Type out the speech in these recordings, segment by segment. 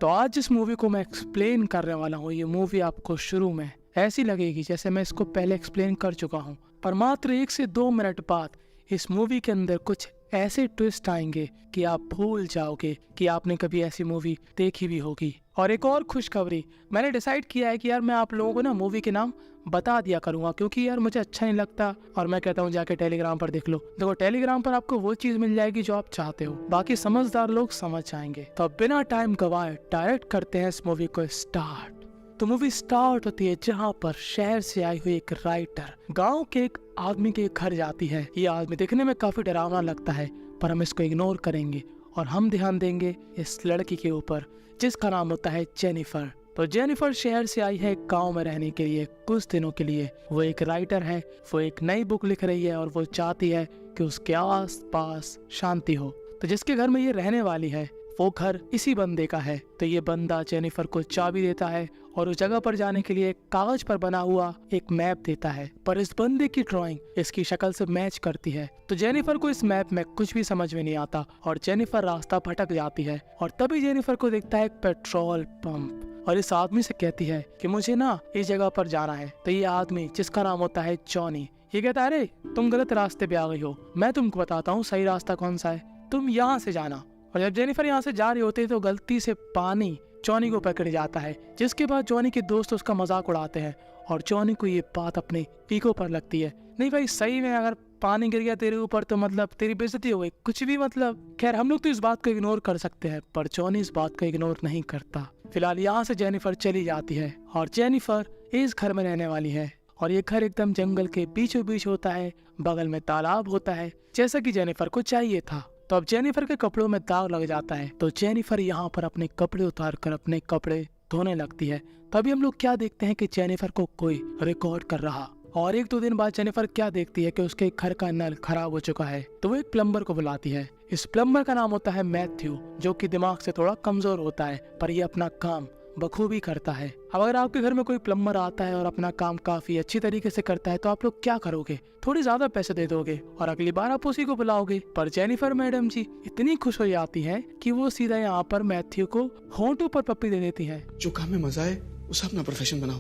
तो आज जिस मूवी को मैं एक्सप्लेन करने वाला हूँ, ये मूवी आपको शुरू में ऐसी लगेगी जैसे मैं इसको पहले एक्सप्लेन कर चुका हूँ, पर मात्र 1 से 2 मिनट बाद इस मूवी के अंदर कुछ ऐसे ट्विस्ट आएंगे कि आप भूल जाओगे कि आपने कभी ऐसी मूवी देखी भी होगी। और एक और खुशखबरी, मैंने डिसाइड किया है कि यार मैं आप लोगों को ना मूवी के नाम बता दिया करूंगा, क्योंकि यार मुझे अच्छा नहीं लगता और मैं कहता हूँ जाके टेलीग्राम पर देख लो। देखो टेलीग्राम पर आपको वो चीज मिल जाएगी जो आप चाहते हो, बाकी समझदार लोग समझ जाएंगे। तो अब बिना टाइम गवाए डायरेक्ट करते हैं इस मूवी को स्टार्ट। तो मूवी स्टार्ट होती है जहाँ पर शहर से आई हुई एक राइटर गांव के एक आदमी के घर जाती है। ये आदमी देखने में काफी डरावना लगता है, पर हम इसको इग्नोर करेंगे और हम ध्यान देंगे इस लड़की के ऊपर जिसका नाम होता है जेनिफर। तो जेनिफर शहर से आई है गांव में रहने के लिए कुछ दिनों के लिए। वो एक राइटर है, वो एक नई बुक लिख रही है और वो चाहती है कि उसके आस पास शांति हो। तो जिसके घर में ये रहने वाली है वो घर इसी बंदे का है। तो ये बंदा जेनिफर को चाबी देता है और उस जगह पर जाने के लिए कागज पर बना हुआ एक मैप देता है, पर इस बंदे की ड्राइंग इसकी शक्ल से मैच करती है। तो जेनिफर को इस मैप में कुछ भी समझ में नहीं आता और जेनिफर रास्ता भटक जाती है। और तभी जेनिफर को दिखता है एक पेट्रोल पंप और इस आदमी से कहती है कि मुझे ना इस जगह पर जाना है। तो ये आदमी जिसका नाम होता है जॉनी, ये कहता है अरे तुम गलत रास्ते पे आ गई हो, मैं तुमको बताता हूँ सही रास्ता कौन सा है, तुम यहाँ से जाना। और जब जेनिफर यहाँ से जा रही होती है तो गलती से पानी जॉनी को पकड़ जाता है, जिसके बाद जॉनी के दोस्त उसका मजाक उड़ाते हैं और जॉनी को ये बात अपने ईगो पर लगती है। नहीं भाई सही में अगर पानी गिर गया तेरे ऊपर तो मतलब तेरी बेइज्जती हो गई, कुछ भी मतलब। खैर हम लोग तो इस बात को इग्नोर कर सकते हैं, पर जॉनी इस बात को इग्नोर नहीं करता। फिलहाल यहाँ से जेनिफर चली जाती है और जेनिफर इस घर में रहने वाली है। और ये घर एकदम जंगल के बीचों बीच होता है, बगल में तालाब होता है जैसा कि जेनिफर को चाहिए था। तो अब जेनिफर के कपड़ों में दाग लग जाता है, तो जेनिफर यहाँ पर अपने कपड़े उतार कर अपने कपड़े धोने लगती है। तभी हम लोग क्या देखते हैं कि जेनिफर को कोई रिकॉर्ड कर रहा। और 1-2 दिन बाद जेनिफर क्या देखती है कि उसके घर का नल खराब हो चुका है। तो वो एक प्लम्बर को बुलाती है। इस प्लम्बर का नाम होता है मैथ्यू, जो कि दिमाग से थोड़ा कमजोर होता है, पर ये अपना काम बखूबी करता है। अब अगर आपके घर में कोई प्लम्बर आता है और अपना काम काफी अच्छी तरीके से करता है तो आप लोग क्या करोगे, थोड़ी ज्यादा पैसे दे दोगे और अगली बार आप उसी को बुलाओगे। पर जेनिफर मैडम जी इतनी खुश हो जाती है कि वो सीधा यहाँ पर मैथ्यू को होंठों पर पप्पी दे देती है। जो काम में मजा है उसे अपना प्रोफेशन बनाओ,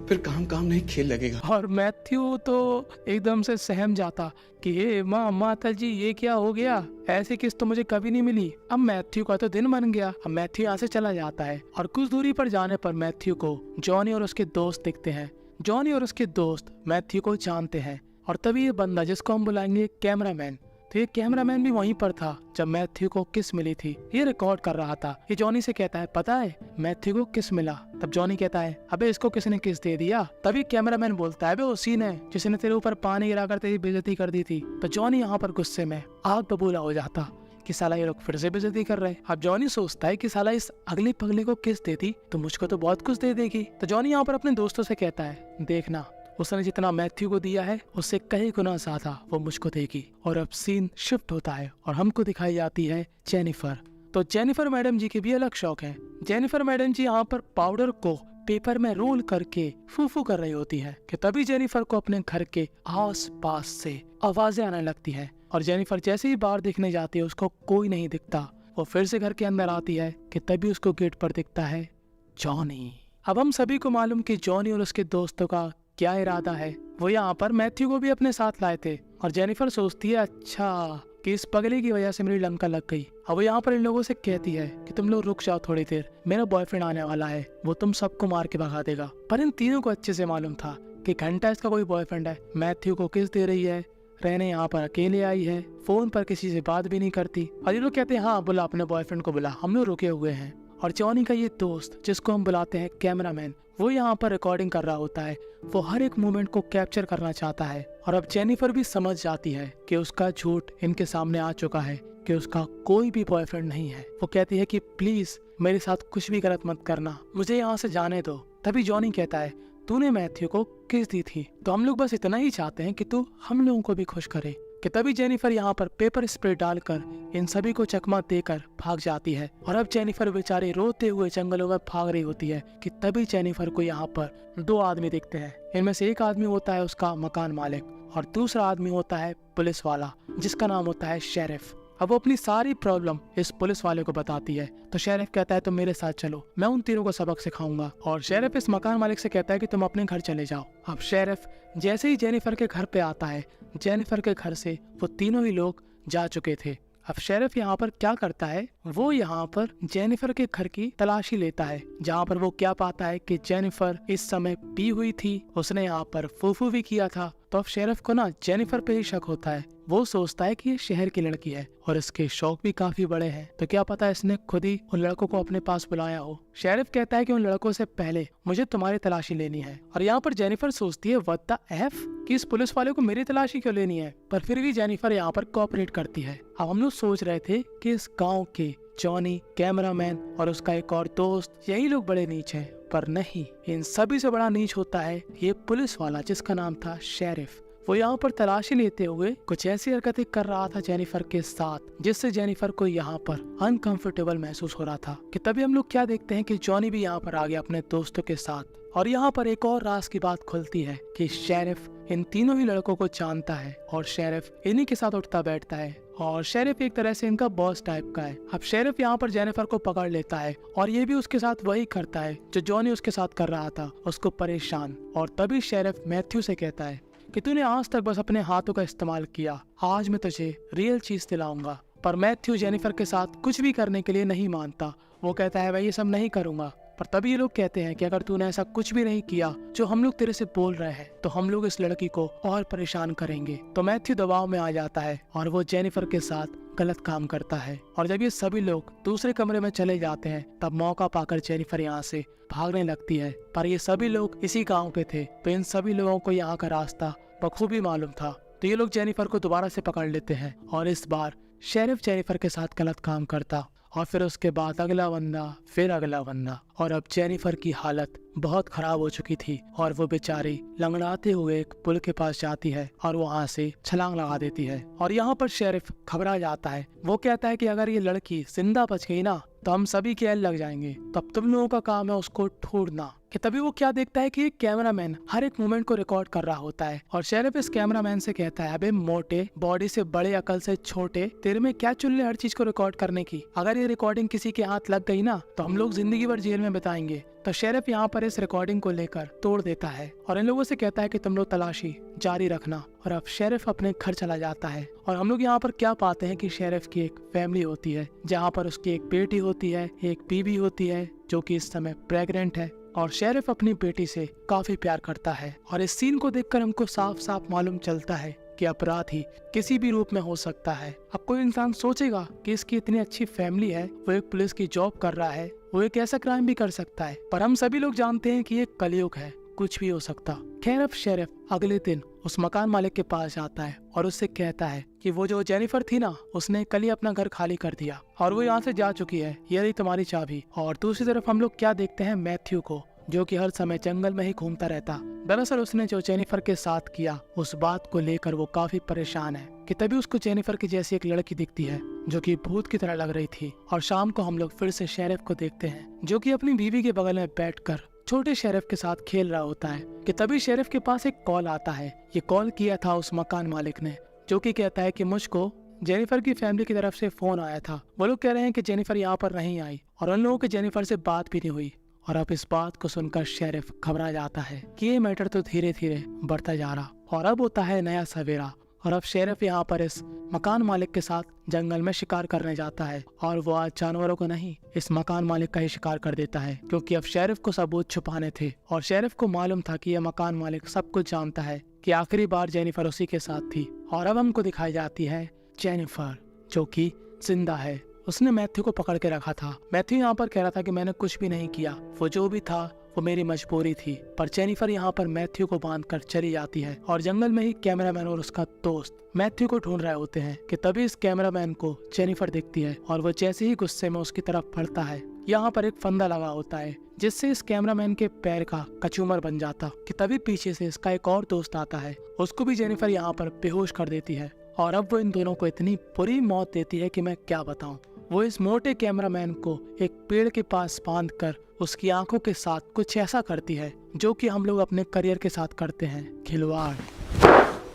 फिर काम काम नहीं खेल लगेगा। और मैथ्यू तो एकदम से सहम जाता कि ये माता जी ये क्या हो गया, ऐसी किस्त तो मुझे कभी नहीं मिली। अब मैथ्यू का तो दिन बन गया। अब मैथ्यू यहाँ से चला जाता है और कुछ दूरी पर जाने पर मैथ्यू को जॉनी और उसके दोस्त दिखते हैं। जॉनी और उसके दोस्त मैथ्यू को जानते हैं और तभी ये बंदा जिसको हम बुलाएंगे कैमरामैन, तो ये कैमरामैन भी वहीं पर था जब मैथ्यू को किस मिली थी, ये रिकॉर्ड कर रहा था। ये जॉनी से कहता है पता है मैथ्यू को किस मिला। तब जॉनी कहता है अबे इसको किसने किस दे दिया। तभी कैमरामैन बोलता है उसी ने जिसने तेरे ऊपर पानी गिराकर तेरी बेइज्जती कर दी थी। तो जॉनी यहाँ पर गुस्से में आग बबूला हो जाता कि साला ये लोग फिर से बेइज्जती कर रहे। अब जॉनी सोचता है कि साला इस अगले पगले को किस देती तो मुझको तो बहुत कुछ दे देगी। तो जॉनी यहाँ पर अपने दोस्तों से कहता है देखना उसने जितना मैथ्यू को दिया है उससे कई गुना ज्यादा वो मुझको देगी। और अब सीन शिफ्ट होता है और हमको दिखाई जाती है जेनिफर। तो जेनिफर मैडम जी के भी अलग शौक है। जेनिफर मैडम जी यहाँ पर पाउडर को पेपर में रोल करके फूफू कर रही होती है कि तभी जेनिफर को अपने घर के आस पास से आवाजें आने लगती है। और जेनिफर जैसे ही बाहर देखने जाती है उसको कोई नहीं दिखता। वो फिर से घर के अंदर आती है कि तभी उसको गेट पर दिखता है जॉनी। अब हम सभी को मालूम कि जॉनी और उसके दोस्तों का क्या इरादा है। वो यहाँ पर मैथ्यू को भी अपने साथ लाए थे और जेनिफर सोचती है अच्छा कि इस पगले की वजह से मेरी लंका लग गई। अब वो यहाँ पर इन लोगों से कहती है कि तुम लोग रुक जाओ थोड़ी देर, मेरा बॉयफ्रेंड आने वाला है, वो तुम सबको मार के भगा देगा। पर इन तीनों को अच्छे से मालूम था कि घंटा इसका कोई बॉयफ्रेंड है, मैथ्यू को किस दे रही है, रहने यहाँ पर अकेले आई है, फोन पर किसी से बात भी नहीं करती। और ये लोग कहते हैं हाँ बुला अपने बॉयफ्रेंड को बुला, हम लोग रुके हुए हैं। और जॉनी का ये दोस्त जिसको हम बुलाते हैं कैमरामैन, वो यहाँ पर रिकॉर्डिंग कर रहा होता है। वो हर एक मोमेंट को कैप्चर करना चाहता है। और अब जेनिफर भी समझ जाती है कि उसका झूठ इनके सामने आ चुका है कि उसका कोई भी बॉयफ्रेंड नहीं है। वो कहती है कि प्लीज मेरे साथ कुछ भी गलत मत करना, मुझे यहाँ से जाने दो। तभी जॉनी कहता है तूने मैथ्यू को किस दी थी, तो हम लोग बस इतना ही चाहते हैं कि तू हम लोगों को भी खुश करे। कि तभी जेनिफर यहाँ पर पेपर स्प्रे डालकर इन सभी को चकमा देकर भाग जाती है। और अब जेनिफर बेचारे रोते हुए जंगलों में भाग रही होती है कि तभी जेनिफर को यहाँ पर 2 आदमी दिखते हैं। इनमें से एक आदमी होता है उसका मकान मालिक और दूसरा आदमी होता है पुलिस वाला जिसका नाम होता है शेरिफ। अब वो अपनी सारी प्रॉब्लम इस पुलिस वाले को बताती है। तो शेरिफ कहता है तुम मेरे साथ चलो, मैं उन तीनों को सबक सिखाऊंगा। और शेरिफ इस मकान मालिक से कहता है कि तुम अपने घर चले जाओ। अब शेरिफ जैसे ही जेनिफर के घर पे आता है, जेनिफर के घर से वो तीनों ही लोग जा चुके थे। अब शेरिफ यहाँ पर क्या करता है, वो यहाँ पर जेनिफर के घर की तलाशी लेता है, जहाँ पर वो क्या पाता है कि जेनिफर इस समय पी हुई थी, उसने यहाँ पर फूफू भी किया था। तो अब शेरिफ को ना जेनिफर पे ही शक होता है। वो सोचता है कि ये शहर की लड़की है और इसके शौक भी काफी बड़े हैं, तो क्या पता इसने खुद ही उन लड़कों को अपने पास बुलाया हो। शेरिफ कहता है कि उन लड़कों से पहले मुझे तुम्हारी तलाशी लेनी है। और यहाँ पर जेनिफर सोचती है व्हाट द एफ, कि इस पुलिस वाले को मेरी तलाशी क्यों लेनी है, पर फिर भी जेनिफर यहाँ पर कोऑपरेट करती है। अब हम लोग सोच रहे थे कि इस गाँव के जॉनी, कैमरामैन और उसका एक और दोस्त, यही लोग बड़े नीच हैं, पर नहीं, इन सभी से बड़ा नीच होता है ये पुलिस वाला जिसका नाम था शेरिफ। वो यहाँ पर तलाशी लेते हुए कुछ ऐसी हरकतें कर रहा था जेनिफर के साथ, जिससे जेनिफर को यहाँ पर अनकंफर्टेबल महसूस हो रहा था। कि तभी हम लोग क्या देखते हैं कि जॉनी भी यहाँ पर आ गया अपने दोस्तों के साथ। और यहाँ पर एक और राज की बात खुलती है कि शेरिफ इन तीनों ही लड़कों को जानता है और शेरिफ इन्हीं के साथ उठता बैठता है और शेरिफ एक तरह से इनका बॉस टाइप का है। अब शेरिफ यहाँ पर जेनिफर को पकड़ लेता है और ये भी उसके साथ वही करता है जो जॉनी उसके साथ कर रहा था, उसको परेशान। और तभी शेरिफ मैथ्यू से कहता है कि तूने आज तक बस अपने हाथों का इस्तेमाल किया, आज मैं तुझे रियल चीज दिलाऊंगा। पर मैथ्यू जेनिफर के साथ कुछ भी करने के लिए नहीं मानता। वो कहता है मैं ये सब नहीं करूंगा। पर तभी ये लोग कहते हैं कि अगर तूने ऐसा कुछ भी नहीं किया जो हम लोग तेरे से बोल रहे हैं, तो हम लोग इस लड़की को और परेशान करेंगे। तो मैथ्यू दबाव में आ जाता है और वो जेनिफर के साथ गलत काम करता है। और जब ये सभी लोग दूसरे कमरे में चले जाते हैं, तब मौका पाकर जेनिफर यहाँ से भागने लगती है। पर ये सभी लोग इसी गाँव के थे, तो इन सभी लोगों को यहाँ का रास्ता बखूबी मालूम था। तो ये लोग जेनिफर को दोबारा से पकड़ लेते हैं और इस बार शेरिफ जेनिफर के साथ गलत काम करता। और फिर उसके बाद अगला बंदा, फिर अगला बंदा। और अब जेनिफर की हालत बहुत खराब हो चुकी थी और वो बेचारी लंगड़ाते हुए एक पुल के पास जाती है और वहाँ से छलांग लगा देती है। और यहाँ पर शेरिफ घबरा जाता है। वो कहता है कि अगर ये लड़की जिंदा बच गई ना, तो हम सभी के लग जाएंगे, तब तुम लोगों का काम है उसको ढूंढना। कि तभी वो क्या देखता है कि एक कैमरामैन हर एक मोमेंट को रिकॉर्ड कर रहा होता है। और शेरिफ इस कैमरामैन से कहता है अबे मोटे, बॉडी से बड़े, अकल से छोटे, तेरे में क्या चुल्ले हर चीज को रिकॉर्ड करने की। अगर ये रिकॉर्डिंग किसी के हाथ लग गई ना, तो हम लोग जिंदगी भर जेल में बिताएंगे। तो शेरिफ यहाँ पर इस रिकॉर्डिंग को लेकर तोड़ देता है और इन लोगों से कहता है कि तुम लोग तलाशी जारी रखना। और अब शेरिफ अपने घर चला जाता है। और हम लोग यहाँ पर क्या पाते हैं कि शेरिफ की एक फैमिली होती है, जहाँ पर उसकी एक बेटी होती है, एक बीवी होती है जो कि इस समय प्रेग्नेंट है। और शेरिफ अपनी बेटी से काफी प्यार करता है। और इस सीन को देखकर हमको साफ साफ मालूम चलता है कि अपराधी किसी भी रूप में हो सकता है। अब कोई इंसान सोचेगा कि इसकी इतनी अच्छी फैमिली है, वो एक पुलिस की जॉब कर रहा है, वो एक ऐसा क्राइम भी कर सकता है। पर हम सभी लोग जानते हैं कि ये कलयुग है, कुछ भी हो सकता। खैर अब शेरिफ अगले दिन उस मकान मालिक के पास जाता है और उससे कहता है कि वो जो जेनिफर थी ना, उसने कल ही अपना घर खाली कर दिया और वो यहाँ से जा चुकी है, ये रही तुम्हारी चाबी। और दूसरी तरफ हम लोग क्या देखते हैं, मैथ्यू को, जो कि हर समय जंगल में ही घूमता रहता। दरअसल उसने जो जेनिफर के साथ किया, उस बात को लेकर वो काफी परेशान है। कि तभी उसको जेनिफर की जैसी एक लड़की दिखती है जो कि भूत की तरह लग रही थी। और शाम को हम लोग फिर से शेरिफ को देखते हैं, जो कि अपनी बीवी के बगल में बैठकर छोटे शेरिफ के साथ खेल रहा होता है। कि तभी शेरिफ के पास एक कॉल आता है। ये कॉल किया था उस मकान मालिक ने, जो कि कहता है कि मुझको जेनिफर की फैमिली की तरफ से फोन आया था। वो लोग कह रहे हैं कि जेनिफर यहाँ पर नहीं आई और उन लोगों की जेनिफर से बात भी नहीं हुई। और अब इस बात को सुनकर शेरिफ घबरा जाता है कि ये मैटर तो धीरे धीरे बढ़ता जा रहा। और अब होता है नया सवेरा और अब शेरिफ यहाँ पर इस मकान मालिक के साथ जंगल में शिकार करने जाता है। और वो आज जानवरों को नहीं, इस मकान मालिक का ही शिकार कर देता है, क्योंकि अब शेरिफ को सबूत छुपाने थे। और शेरिफ को मालूम था कि यह मकान मालिक सब कुछ जानता है कि आखिरी बार जेनिफर उसी के साथ थी। और अब हमको दिखाई जाती है जेनिफर, जो कि जिंदा है। उसने मैथ्यू को पकड़ के रखा था। मैथ्यू यहाँ पर कह रहा था कि मैंने कुछ भी नहीं किया, वो जो भी था वो मेरी मजबूरी थी। पर जेनिफर यहाँ पर मैथ्यू को बांधकर चली जाती है और जंगल में ही कैमरामैन और उसका दोस्त मैथ्यू को ढूंढ रहे होते हैं। कि तभी इस कैमरामैन को जेनिफर दिखती है और वो जैसे ही गुस्से में उसकी तरफ बढ़ता है, यहाँ पर एक फंदा लगा होता है जिससे इस कैमरामैन के पैर का कचूमर बन जाता। कि तभी पीछे से इसका एक और दोस्त आता है, उसको भी जेनिफर यहाँ पर बेहोश कर देती है। और अब वो इन दोनों को इतनी बुरी मौत देती है कि मैं क्या बताऊं। वो इस मोटे कैमरामैन को एक पेड़ के पास बांधकर उसकी आंखों के साथ कुछ ऐसा करती है जो कि हम लोग अपने करियर के साथ करते हैं, खिलवाड़।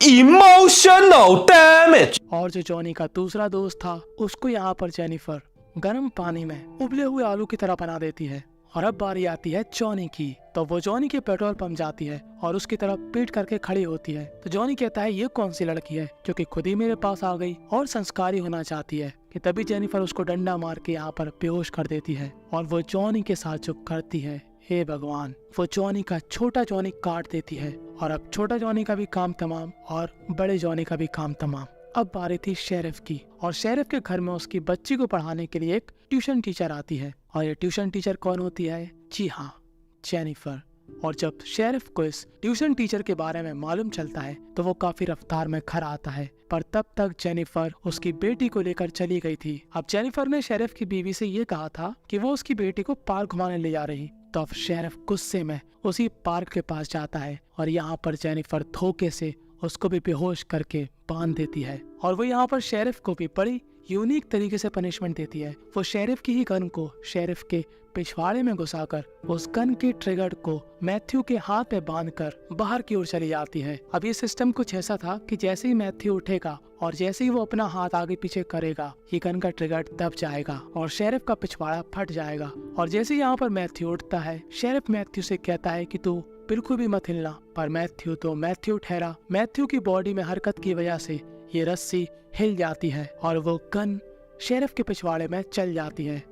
Emotional damage. और जो जॉनी का दूसरा दोस्त था उसको यहाँ पर जेनिफर गर्म पानी में उबले हुए आलू की तरह बना देती है। और अब बारी आती है जॉनी की। तो वो जॉनी के पेट्रोल पंप जाती है और उसकी तरफ पीट करके खड़ी होती है। तो जॉनी कहता है ये कौन सी लड़की है जो कि खुद ही मेरे पास आ गई और संस्कारी होना चाहती है। कि तभी जेनिफर उसको डंडा मार के यहाँ पर बेहोश कर देती है। और वो जॉनी के साथ जो करती है, हे भगवान, वो जॉनी का छोटा जॉनी काट देती है। और अब छोटा जॉनी का भी काम तमाम और बड़े जॉनी का भी काम तमाम। अब बारी थी शेरिफ की। और शेरिफ के घर में उसकी बच्ची को पढ़ाने के लिए एक ट्यूशन टीचर आती है। और ये ट्यूशन टीचर कौन होती है? जी हाँ, जेनिफर। और जब शेरिफ को इस ट्यूशन टीचर के बारे में मालूम चलता है तो वो काफी रफ्तार में खरा आता है। पर तब तक जेनिफर उसकी बेटी को लेकर चली गई थी। अब जेनिफर ने शेरिफ की बीवी से ये कहा था कि वो उसकी बेटी को पार्क घुमाने ले जा रही। तो अब शेरिफ गुस्से में उसी पार्क के पास जाता है और यहाँ पर जेनिफर धोखे से उसको भी बेहोश करके बांध देती है। और वो यहाँ पर शेरिफ को भी बड़ी यूनिक तरीके से पनिशमेंट देती है। वो शेरिफ की ही गन को शेरिफ के पिछवाड़े में घुसाकर उस गन के ट्रिगर को मैथ्यू के हाथ में बांधकर बाहर की ओर चली जाती है। अब ये सिस्टम कुछ ऐसा था कि जैसे ही मैथ्यू उठेगा और जैसे ही वो अपना हाथ आगे पीछे करेगा, ये गन का ट्रिगर दब जाएगा और शेरिफ का पिछवाड़ा फट जाएगा। और जैसे ही यहाँ पर मैथ्यू उठता है, शेरिफ मैथ्यू से कहता है कि तू बिल्कुल भी मत हिलना। पर मैथ्यू तो मैथ्यू ठहरा। मैथ्यू की बॉडी में हरकत की वजह से ये रस्सी हिल जाती है और वो गन शेरिफ के पिछवाड़े में चल जाती है।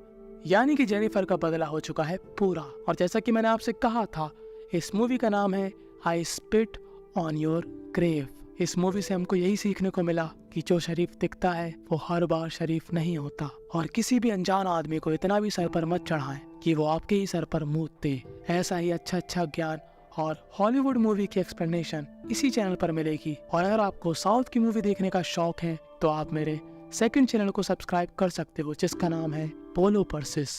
यानी कि जेनिफर का बदला हो चुका है पूरा। और जैसा कि मैंने आपसे कहा था, इस मूवी का नाम है I spit on your grave. इस मूवी से हमको यही सीखने को मिला कि जो शरीफ दिखता है वो हर बार शरीफ नहीं होता। और किसी भी अनजान आदमी को इतना भी सर पर मत चढ़ाएं कि वो आपके ही सर पर मूत दे। ऐसा ही अच्छा ज्ञान और हॉलीवुड मूवी की एक्सप्लेनेशन इसी चैनल पर मिलेगी। और अगर आपको साउथ की मूवी देखने का शौक है तो आप मेरे सेकंड चैनल को सब्सक्राइब कर सकते हो, जिसका नाम है पोलो परसिस।